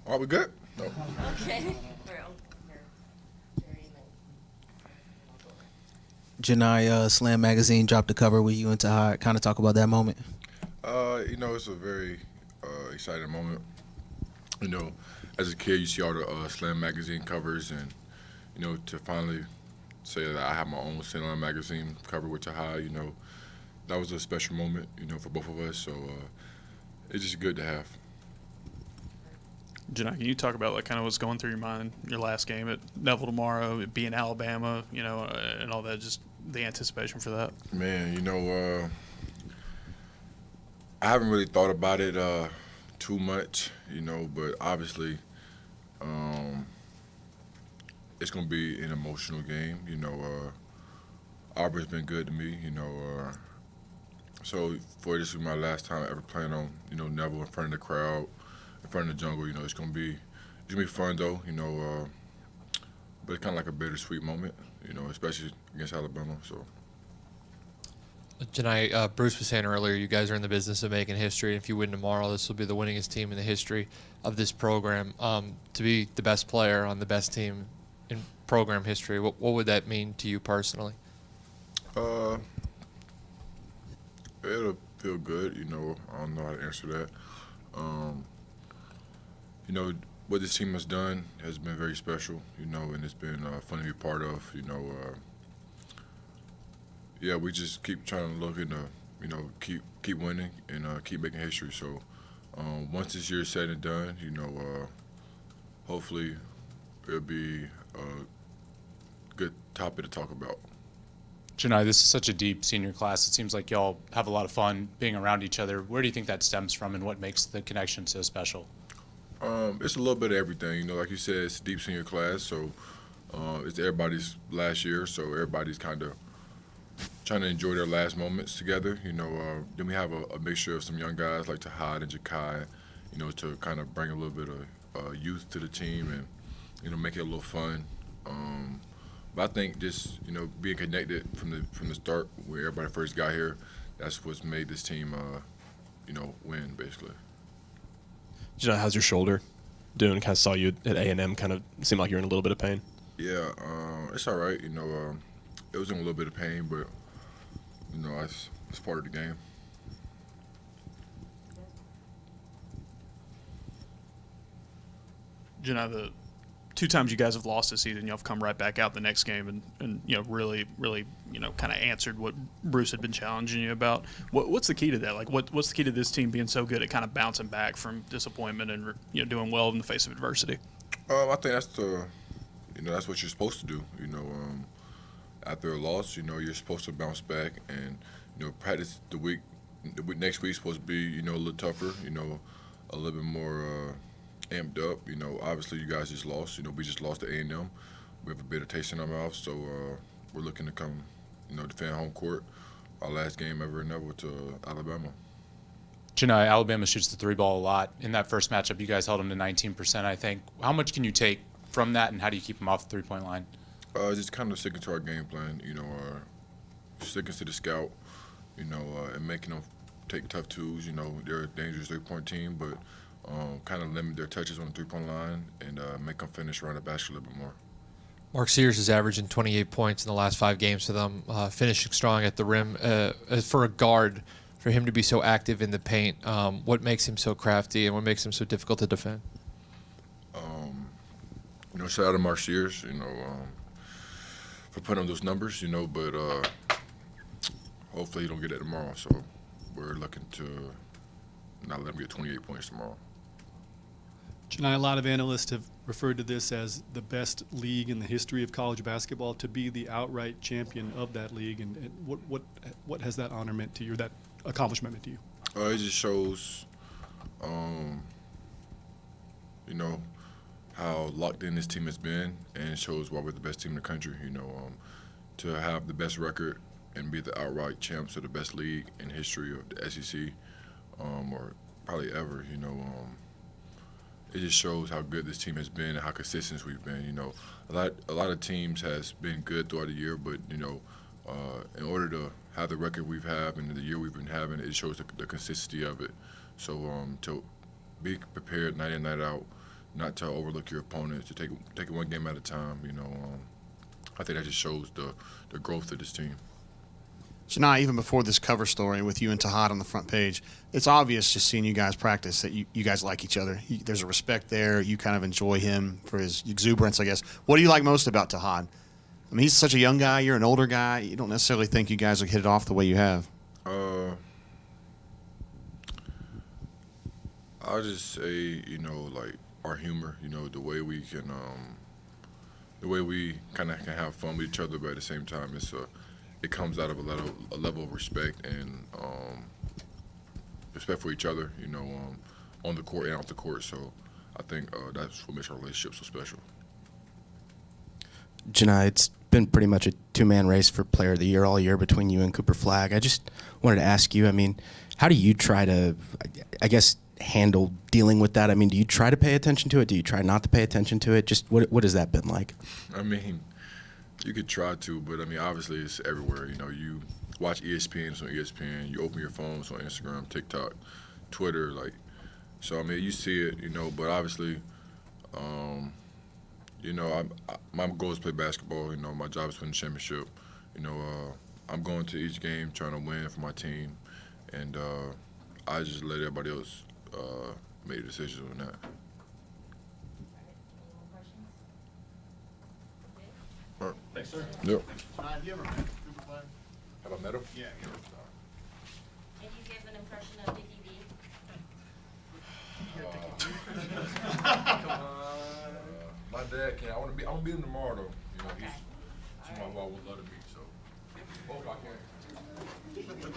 Are we good? No. Okay. Janai, Slam Magazine dropped a cover with you and Tahad. Kind of talk about that moment. It's a very exciting moment. You know, as a kid, you see all the Slam magazine covers, and to finally say that I have my own Slam magazine cover with Tahad, that was a special moment, for both of us. So it's just good to have. Janai, can you talk about like kind of what's going through your mind your last game at Neville tomorrow, it being Alabama, and all that, just the anticipation for that? Man, I haven't really thought about it too much, but obviously it's going to be an emotional game. Auburn's been good to me, so for this is my last time ever playing on, Neville in front of the crowd, in front of the jungle. It's gonna be fun though, but it's kind of like a bittersweet moment, especially against Alabama. So. Janai, Bruce was saying earlier, you guys are in the business of making history. If you win tomorrow, this will be the winningest team in the history of this program. To be the best player on the best team in program history, what would that mean to you personally? It'll feel good, I don't know how to answer that. Um, what this team has done has been very special, and it's been fun to be part of. Yeah, we just keep trying to look into, keep winning and keep making history. So once this year is said and done, hopefully it'll be a good topic to talk about. Janai, this is such a deep senior class. It seems like y'all have a lot of fun being around each other. Where do you think that stems from, and what makes the connection so special? It's a little bit of everything. Like you said, it's a deep senior class, so it's everybody's last year, so everybody's kind of trying to enjoy their last moments together. Then we have a mixture of some young guys like Tahad and Jakai, to kind of bring a little bit of youth to the team and, make it a little fun. But I think just, being connected from the start, where everybody first got here, that's what's made this team, win basically. How's your shoulder doing? Kind of saw you at A&M. Kind of seemed like you're in a little bit of pain. Yeah, it's all right. It was in a little bit of pain, but it's part of the game. Janai, the two times you guys have lost this season, y'all have come right back out the next game and really kind of answered what Bruce had been challenging you about. What's the key to that? Like, what's the key to this team being so good at kind of bouncing back from disappointment and doing well in the face of adversity? I think that's what you're supposed to do. After a loss, you're supposed to bounce back and practice the week. Next week's supposed to be a little tougher. A little bit more amped up. Obviously you guys just lost. We just lost to A&M. We have a bitter taste in our mouth, so we're looking to come, defend home court. Our last game ever in Neville to Alabama. Janai, Alabama shoots the three ball a lot. In that first matchup, you guys held them to 19%, I think. How much can you take from that, and how do you keep them off the three-point line? Just kind of sticking to our game plan, sticking to the scout, and making them take tough twos. They're a dangerous three-point team, but kind of limit their touches on the three-point line and make them finish around the basket a little bit more. Mark Sears is averaging 28 points in the last 5 games for them, finishing strong at the rim. For a guard, for him to be so active in the paint, what makes him so crafty and what makes him so difficult to defend? Shout out to Mark Sears, for putting on those numbers, but hopefully he don't get that tomorrow. So we're looking to not let him get 28 points tomorrow. Janai, a lot of analysts have referred to this as the best league in the history of college basketball, to be the outright champion of that league. And what has that honor meant to you, or that accomplishment meant to you? It just shows, how locked in this team has been, and it shows why we're the best team in the country. To have the best record and be the outright champs of the best league in history of the SEC, or probably ever. It just shows how good this team has been and how consistent we've been. A lot of teams has been good throughout the year, but in order to have the record we've had and the year we've been having, it shows the consistency of it. So to be prepared night in, night out, not to overlook your opponent, to take it one game at a time. I think that just shows the growth of this team. Johni, even before this cover story with you and Tahad on the front page, it's obvious just seeing you guys practice that you guys like each other. There's a respect there. You kind of enjoy him for his exuberance, I guess. What do you like most about Tahad? I mean, he's such a young guy. You're an older guy. You don't necessarily think you guys will hit it off the way you have. I'll just say, like our humor, the way we can, kind of can have fun with each other, but at the same time, it comes out of a level of respect and respect for each other, on the court and off the court. So I think that's what makes our relationship so special. Johni, it's been pretty much a two-man race for Player of the Year all year between you and Cooper Flagg. I just wanted to ask you, I mean, how do you try to, I guess, handle dealing with that? I mean, do you try to pay attention to it? Do you try not to pay attention to it? Just what has that been like? I mean, you could try to, but I mean, obviously it's everywhere. You watch ESPN, it's on ESPN. You open your phone, it's on Instagram, TikTok, Twitter, so I mean, you see it, but obviously, my goal is to play basketball. My job is to win the championship. I'm going to each game trying to win for my team, and I just let everybody else make a decision on that. All right. Thanks, sir. Yep. Have you ever met Cooper Flagg? Have I met him? Yeah. Can you give an impression of Dickie V? My dad can't. I want to meet him tomorrow though. Okay. He's someone I would love to meet. So, hope I can.